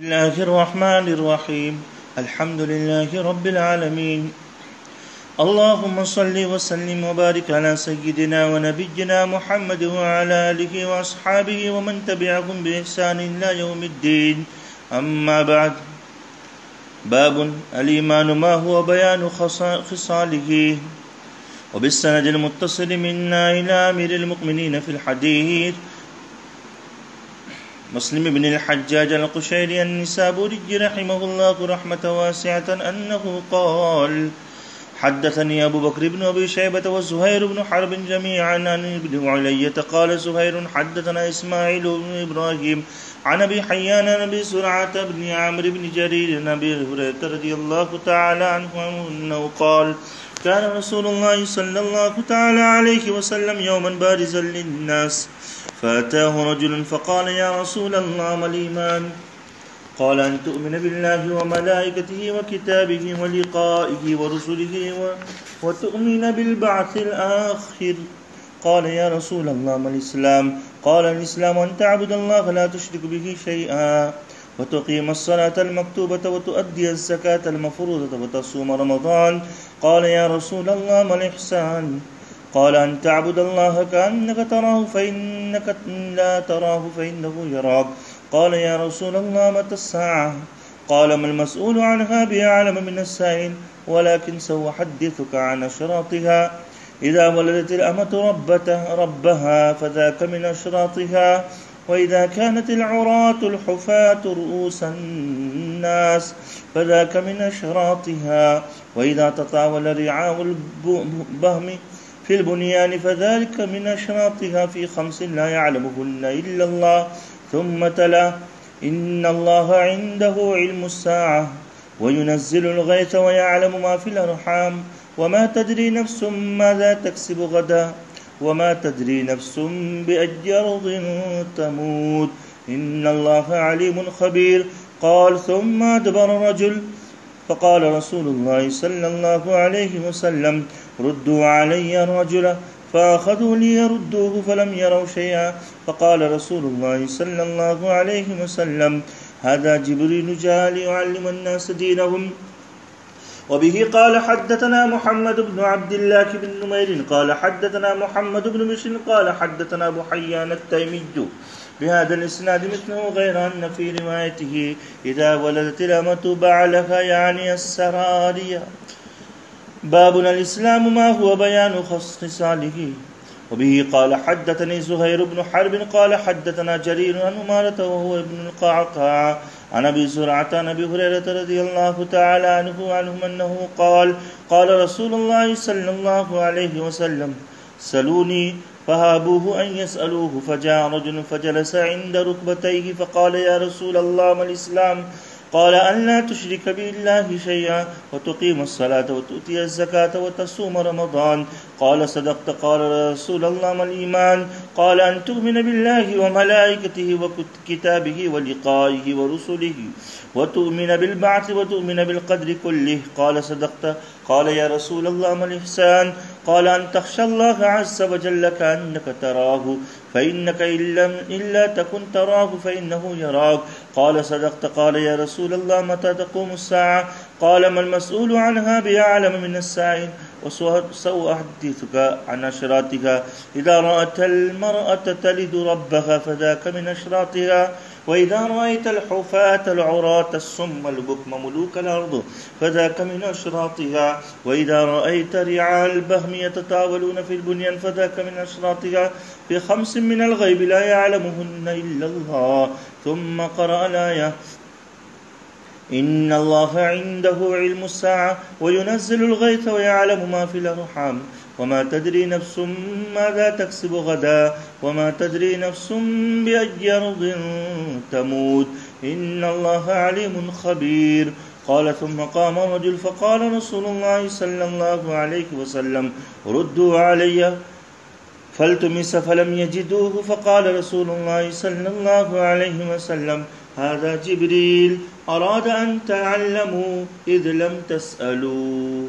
بسم الله الرحمن الرحيم. الحمد لله رب العالمين. اللهم صل وسلم وبارك على سيدنا ونبينا محمد وعلى آله وأصحابه ومن تبعهم بإحسان إلى يوم الدين. أما بعد. باب الإيمان ما هو بيان خصاله. وبالسند المتصل منا إلى أمير المؤمنين في الحديث مسلم بن الحجاج القشيري النسابوري رحمه الله رحمة واسعة أنه قال: حدثني أبو بكر بن أبي شيبة وزهير بن حرب جميعا عن ابن علية قال زهير: حدثنا إسماعيل بن إبراهيم عن أبي حيان عن أبي زرعة بن عمرو بن جرير عن أبي هريرة رضي الله تعالى عنه أنه قال: كان رسول الله صلى الله تعالى عليه وسلم يوما بارزا للناس، فأتاه رجل فقال: يا رسول الله ما الإيمان؟ قال: أن تؤمن بالله وملائكته وكتابه ولقائه ورسله وتؤمن بالبعث الآخر. قال: يا رسول الله ما الإسلام؟ قال: الإسلام أن تعبد الله لا تشرك به شيئا، وتقيم الصلاة المكتوبة وتؤدي الزكاة المفروضة وتصوم رمضان. قال: يا رسول الله ما الإحسان؟ قال: أن تعبد الله كأنك تراه فإنك لا تراه فإنه يراك. قال: يا رسول الله متى الساعة؟ قال: ما المسؤول عنها بأعلم من السائل، ولكن سأحدثك عن أشراطها. إذا ولدت الأمة ربها فذاك من أشراطها، وإذا كانت العراة الحفاة رؤوس الناس فذاك من أشراطها، وإذا تطاول رعاء البهم في البنيان فذلك من أشراطها في 5 لا يعلمهن إلا الله. ثم تلا: إن الله عنده علم الساعة وينزل الغيث ويعلم ما في الأرحام، وما تدري نفس ماذا تكسب غدا، وما تدري نفس بأي أرض تموت، إن الله عليم خبير. قال: ثم أدبر الرجل، فقال رسول الله صلى الله عليه وسلم: ردوا علي الرجل، فأخذوا ليردوه فلم يروا شيئا. فقال رسول الله صلى الله عليه وسلم: هذا جبريل جاء ليعلم الناس دينهم. وبه قال: حدثنا محمد بن عبد الله بن نمير قال: حدثنا محمد بن بشر قال: حدثنا أبو حيان التيمي بهذا الإسناد مثله، غير أن في روايته: إذا ولدت الأمة بعلها يعني السرارية. بابنا الإسلام ما هو بيان خصاله. وبه قال: حدثني زهير بن حرب قال: حدثنا جرير عن أمارة وهو ابن القعقاع عن أبي زرعة عن أبي هريرة رضي الله تعالى عنهم أنه قال: قال رسول الله صلى الله عليه وسلم: سلوني فهابوه أن يسألوه. فجاء رجل فجلس عند ركبتيه فقال: يا رسول الله ما الإسلام؟ قال: أن لا تشرك بالله شيئا، وتقيم الصلاة وتؤتي الزكاة وتصوم رمضان. قال: صدقت. قال: رسول الله ما الإيمان؟ قال: أن تؤمن بالله وملائكته وكتابه ولقائه ورسله، وتؤمن بالبعث وتؤمن بالقدر كله. قال: صدقت. قال: يا رسول الله ما الإحسان؟ قال: أن تخشى الله عز وجل كأنك تراه، فإنك إلا تكن تراه فإنه يراك. قال: صدقت. قال: يا رسول الله متى تقوم الساعة؟ قال: ما المسؤول عنها بأعلم من السائل، وسأحدثك عن أشراطها. إذا رأت المرأة تلد ربها فذاك من أشراطها، وإذا رأيت الحفاة العراة الصم البكم ملوك الأرض فذاك من أشراطها، وإذا رأيت رعاء البهم يتطاولون في البنيان فذاك من أشراطها، في 5 من الغيب لا يعلمهن إلا الله. ثم قرأ الآية: إن الله عنده علم الساعة وينزل الغيث ويعلم ما في الأرحام، وما تدري نفس ماذا تكسب غدا، وما تدري نفس بأي أرض تموت، إن الله عليم خبير. قال: ثم قام رجل فقال رسول الله صلى الله عليه وسلم: ردوا علي. فالتمس فلم يجدوه، فقال رسول الله صلى الله عليه وسلم: هذا جبريل أراد أن تعلموا إذ لم تسألوا.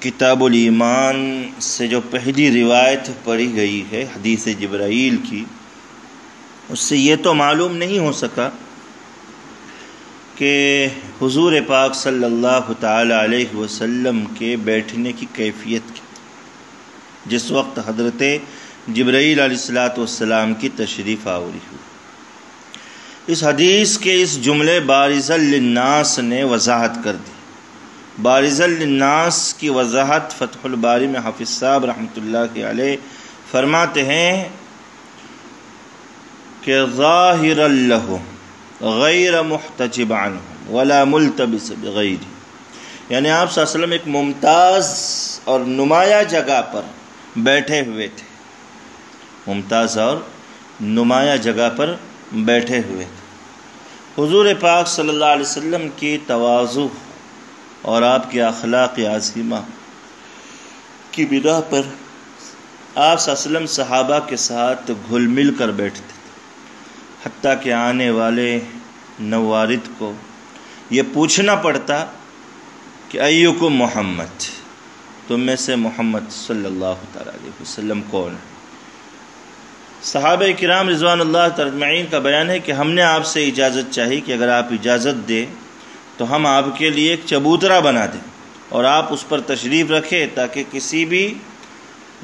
کتاب الایمان سے جو پہلی روایت پڑھی گئی ہے حدیث جبرائیل کی، اس سے یہ تو معلوم نہیں ہو سکا کہ حضور پاک صلی اللہ تعالی علیہ وسلم کے بیٹھنے کی کیفیت کیا جس وقت حضرت جبرائیل علیہ السلام کی تشریف آوری ہوئی۔ اس حدیث کے اس جملے بارزا للناس نے وضاحت کر دی۔ بارزا للناس کی وضاحت فتح الباری میں حافظ صاحب رحمۃ اللہ علیہ فرماتے ہیں کہ ظاہر لہ غیر محتجب عنہ ولا ملتبس بغیر، یعنی آپ صلی اللہ علیہ وسلم ایک ممتاز اور نمایاں جگہ پر بیٹھے ہوئے تھے، ممتاز اور نمایاں جگہ پر بیٹھے ہوئے تھے۔ حضور پاک صلی اللہ علیہ وسلم کی تواضع اور آپ کے اخلاق عظیمہ کی بنا پر آپ صلی اللہ علیہ وسلم صحابہ کے ساتھ گھل مل کر بیٹھتے تھے، حتیٰ کہ آنے والے نوارد کو یہ پوچھنا پڑتا کہ ایکم محمد، تم میں سے محمد صلی اللہ تعالی علیہ وسلم کون ہے؟ صحابہ کرام رضوان اللہ اجمعین کا بیان ہے کہ ہم نے آپ سے اجازت چاہی کہ اگر آپ اجازت دیں تو ہم آپ کے لیے ایک چبوترا بنا دیں اور آپ اس پر تشریف رکھیں تاکہ کسی بھی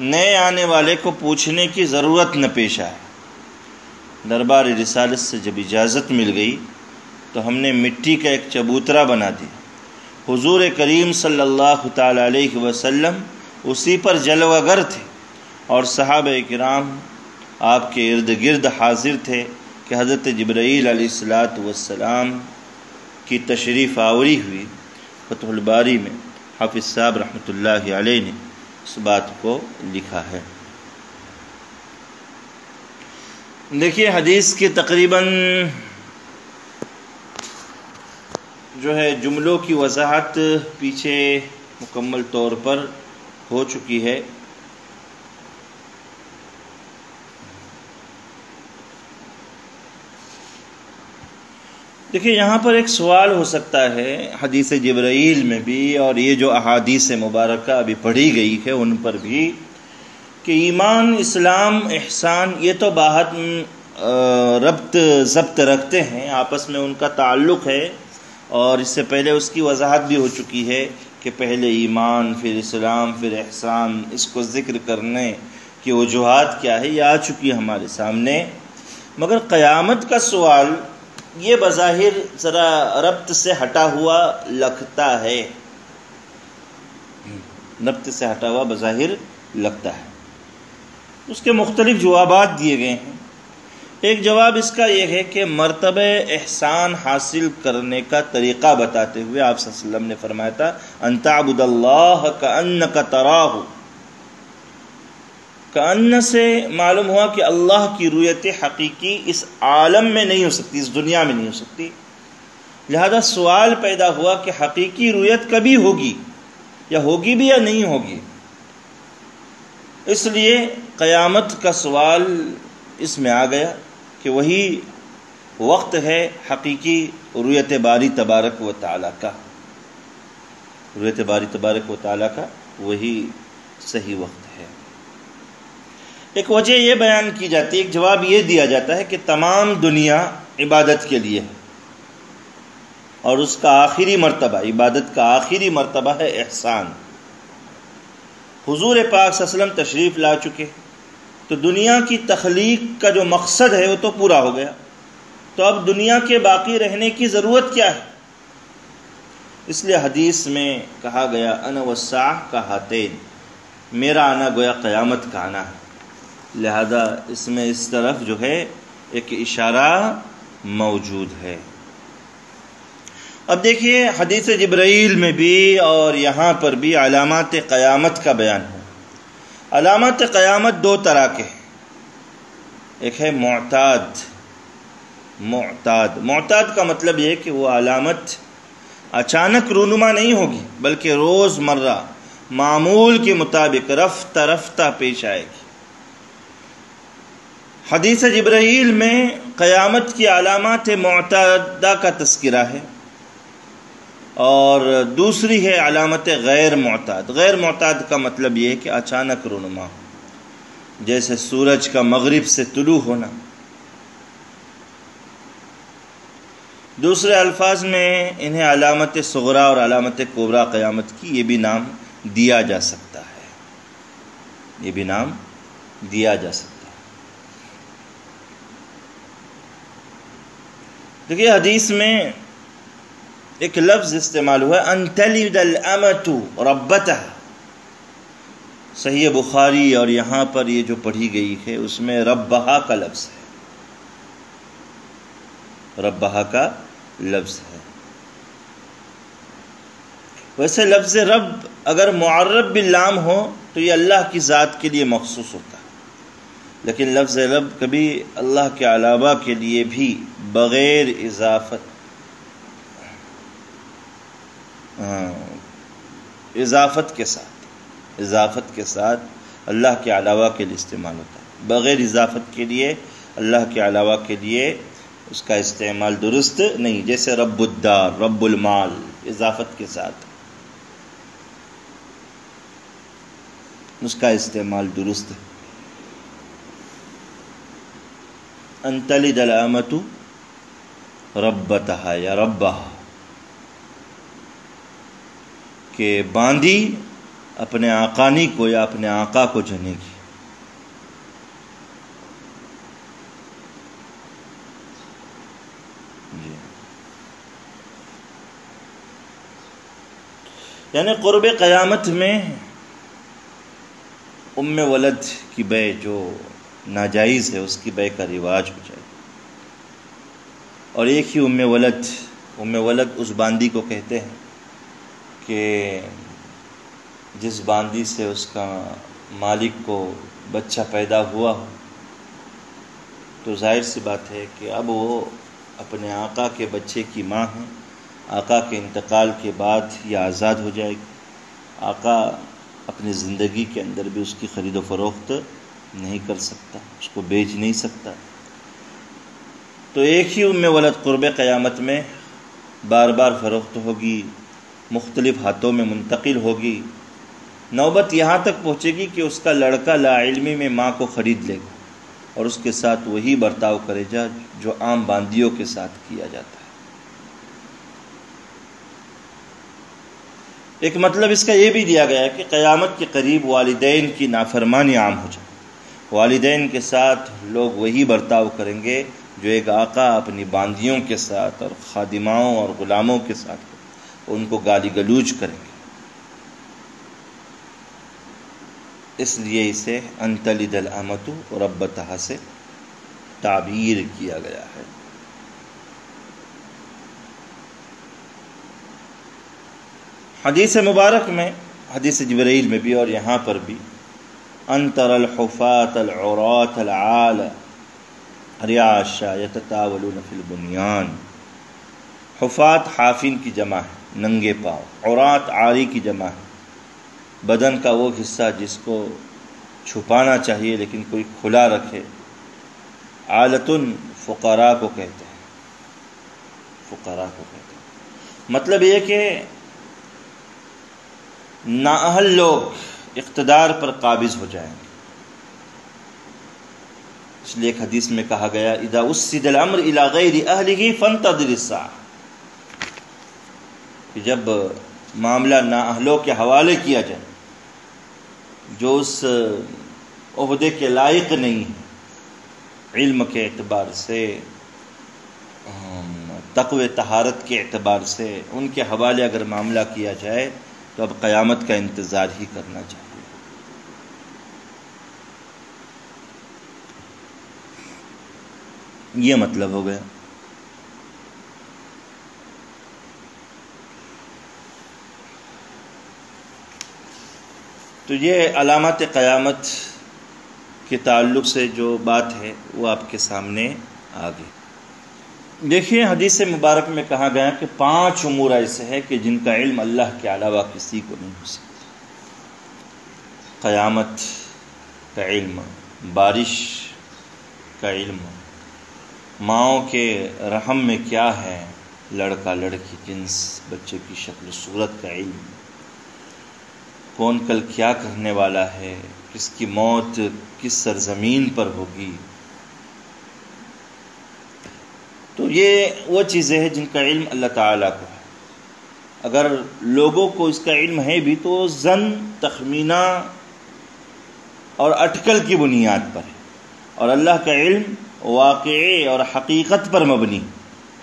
نئے آنے والے کو پوچھنے کی ضرورت نہ پیش آئے۔ دربار رسالت سے جب اجازت مل گئی تو ہم نے مٹی کا ایک چبوترا بنا دیا، حضور کریم صلی اللہ تعالی علیہ وسلم اسی پر جلوہ گر تھے اور صحابہ کرام آپ کے ارد گرد حاضر تھے کہ حضرت جبرائیل علیہ السلام کی تشریف آوری ہوئی۔ فتح الباری میں حافظ صاحب رحمۃ اللہ علیہ نے اس بات کو لکھا ہے۔ دیکھیے حدیث کی تقریباً جو ہے جملوں کی وضاحت پیچھے مکمل طور پر ہو چکی ہے۔ دیکھیے یہاں پر ایک سوال ہو سکتا ہے حدیث جبرائیل میں بھی اور یہ جو احادیث مبارکہ ابھی پڑھی گئی ہے ان پر بھی، کہ ایمان، اسلام، احسان یہ تو باہم ربط ضبط رکھتے ہیں، آپس میں ان کا تعلق ہے، اور اس سے پہلے اس کی وضاحت بھی ہو چکی ہے کہ پہلے ایمان پھر اسلام پھر احسان، اس کو ذکر کرنے کی وجوہات کیا ہے یہ آ چکی ہے ہمارے سامنے۔ مگر قیامت کا سوال یہ بظاہر ذرا ربط سے ہٹا ہوا لگتا ہے، ربط سے ہٹا ہوا بظاہر لگتا ہے۔ اس کے مختلف جوابات دیے گئے ہیں۔ ایک جواب اس کا یہ ہے کہ مرتبہ احسان حاصل کرنے کا طریقہ بتاتے ہوئے آپ صلی اللہ علیہ وسلم نے فرمایا تھا ان تعبد اللہ کأنک تراہ، کأن سے معلوم ہوا کہ اللہ کی رؤیت حقیقی اس عالم میں نہیں ہو سکتی، اس دنیا میں نہیں ہو سکتی، لہذا سوال پیدا ہوا کہ حقیقی رؤیت کبھی ہوگی، یا ہوگی بھی یا نہیں ہوگی۔ اس لیے قیامت کا سوال اس میں آ گیا کہ وہی وقت ہے حقیقی رؤیت باری تبارک و تعالیٰ کا، رؤیت باری تبارک و تعالیٰ کا وہی صحیح وقت ہے۔ ایک وجہ یہ بیان کی جاتی ہے، ایک جواب یہ دیا جاتا ہے کہ تمام دنیا عبادت کے لیے ہے اور اس کا آخری مرتبہ، عبادت کا آخری مرتبہ ہے احسان۔ حضور پاک صلی اللہ علیہ وسلم تشریف لا چکے تو دنیا کی تخلیق کا جو مقصد ہے وہ تو پورا ہو گیا، تو اب دنیا کے باقی رہنے کی ضرورت کیا ہے؟ اس لیے حدیث میں کہا گیا انا والساعہ کہاتین، میرا آنا گویا قیامت کا آنا ہے، لہذا اس میں اس طرف جو ہے ایک اشارہ موجود ہے۔ اب دیکھیے حدیث جبرائیل میں بھی اور یہاں پر بھی علامات قیامت کا بیان ہے۔ علامات قیامت دو طرح کے ہیں، ایک ہے معتاد۔ معتاد کا مطلب یہ ہے کہ وہ علامت اچانک رونما نہیں ہوگی بلکہ روز مرہ معمول کے مطابق رفتہ رفتہ پیش آئے گی۔ حدیث جبرائیل میں قیامت کی علامات معتادہ کا تذکرہ ہے، اور دوسری ہے علامت غیر معتاد۔ غیر معتاد کا مطلب یہ ہے کہ اچانک رونما ہو، جیسے سورج کا مغرب سے طلوع ہونا۔ دوسرے الفاظ میں انہیں علامت صغریٰ اور علامت کبریٰ قیامت کی یہ بھی نام دیا جا سکتا ہے، یہ بھی نام دیا جا سکتا ہے۔ دیکھیے حدیث میں ایک لفظ استعمال ہوا ہے، ان تلد الامۃ ربتها۔ صحیح بخاری اور یہاں پر یہ جو پڑھی گئی ہے اس میں ربہا کا لفظ ہے، ربہا کا لفظ ہے۔ ویسے لفظ رب اگر معرب باللام ہو تو یہ اللہ کی ذات کے لیے مخصوص ہوتا ہے، لیکن لفظ رب کبھی اللہ کے علاوہ کے لیے بھی بغیر اضافت کے ساتھ اللہ کے علاوہ کے لیے استعمال ہوتا ہے۔ بغیر اضافت کے لیے اللہ کے علاوہ کے لیے اس کا استعمال درست نہیں، جیسے رب الدار، رب المال، اضافت کے ساتھ اس کا استعمال درست ہے۔ ان تلد الامۃ ربتہا یا ربہا، کہ باندھی اپنے آقانی کو یا اپنے آقا کو جنے گی۔ یعنی قرب قیامت میں ام ولد کی بے جو ناجائز ہے اس کی بے کا رواج ہو جائے، اور ایک ہی ام ولد اس باندی کو کہتے ہیں کہ جس باندی سے اس کا مالک کو بچہ پیدا ہوا ہو، تو ظاہر سی بات ہے کہ اب وہ اپنے آقا کے بچے کی ماں ہیں۔ آقا کے انتقال کے بعد یہ آزاد ہو جائے گی، آقا اپنی زندگی کے اندر بھی اس کی خرید و فروخت نہیں کر سکتا، اس کو بیچ نہیں سکتا۔ تو ایک ہی ام ولد قرب قیامت میں بار بار فروخت ہوگی، مختلف ہاتھوں میں منتقل ہوگی، نوبت یہاں تک پہنچے گی کہ اس کا لڑکا لا علمی میں ماں کو خرید لے گا اور اس کے ساتھ وہی برتاؤ کرے گا جو عام باندیوں کے ساتھ کیا جاتا ہے۔ ایک مطلب اس کا یہ بھی دیا گیا ہے کہ قیامت کے قریب والدین کی نافرمانی عام ہو جائے، والدین کے ساتھ لوگ وہی برتاؤ کریں گے جو ایک آقا اپنی باندیوں کے ساتھ اور خادماؤں اور غلاموں کے ساتھ ان کو گالی گلوچ کریں گے۔ اس لیے اسے ان تلد الامۃ ربتہا سے تعبیر کیا گیا ہے۔ حدیث مبارک میں، حدیث جبرائیل میں بھی اور یہاں پر بھی، ان تر الحفاة العراة العالى رعاء الشاة يتطاولون في البنيان۔ حفاة حافین کی جمع ہے، ننگے پاؤں، عراة عاری کی جمع ہے، بدن کا وہ حصہ جس کو چھپانا چاہیے لیکن کوئی کھلا رکھے۔ عالتن فقراء کو کہتے ہیں، فقراء کو کہتے ہیں۔ مطلب یہ کہ نااہل لوگ اقتدار پر قابض ہو جائیں گے۔ اس لیے ایک حدیث میں کہا گیا اذا اسد الامر الى غیر اہلہ فانتظر الساعہ، کہ جب معاملہ نااہلوں کے حوالے کیا جائے جو اس عہدے کے لائق نہیں ہے، علم کے اعتبار سے، تقوی طہارت کے اعتبار سے ان کے حوالے اگر معاملہ کیا جائے تو اب قیامت کا انتظار ہی کرنا چاہیے۔ یہ مطلب ہو گیا۔ تو یہ علامات قیامت کے تعلق سے جو بات ہے وہ آپ کے سامنے آ گئی۔ دیکھیے حدیث مبارک میں کہا گیا کہ 5 امور ایسے ہیں کہ جن کا علم اللہ کے علاوہ کسی کو نہیں ہو سکتا۔ قیامت کا علم، بارش کا علم، ماؤں کے رحم میں کیا ہے لڑکا لڑکی جنس بچے کی شکل و صورت کا علم، کون کل کیا کرنے والا ہے، کس کی موت کس سرزمین پر ہوگی. تو یہ وہ چیزیں ہیں جن کا علم اللہ تعالیٰ کو ہے. اگر لوگوں کو اس کا علم ہے بھی تو ظن، تخمینہ اور اٹکل کی بنیاد پر ہے، اور اللہ کا علم واقعے اور حقیقت پر مبنی.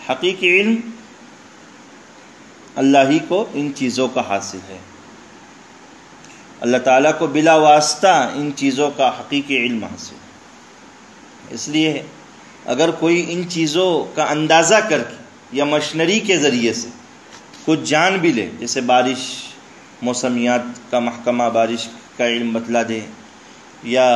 حقیقی علم اللہ ہی کو ان چیزوں کا حاصل ہے. اللہ تعالیٰ کو بلا واسطہ ان چیزوں کا حقیقی علم حاصل ہے. اس لیے اگر کوئی ان چیزوں کا اندازہ کر کے یا مشنری کے ذریعے سے کچھ جان بھی لے، جیسے بارش، موسمیات کا محکمہ بارش کا علم بتلا دے، یا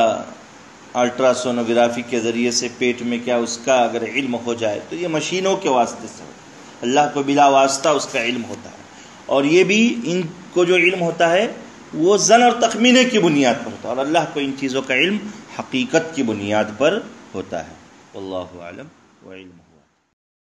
الٹرا سونوگرافی کے ذریعے سے پیٹ میں کیا اس کا اگر علم ہو جائے، تو یہ مشینوں کے واسطے سے ہوتا ہے. اللہ کو بلا واسطہ اس کا علم ہوتا ہے. اور یہ بھی ان کو جو علم ہوتا ہے وہ ظن اور تخمینے کی بنیاد پر ہوتا ہے، اور اللہ کو ان چیزوں کا علم حقیقت کی بنیاد پر ہوتا ہے. واللہ اعلم وعلم.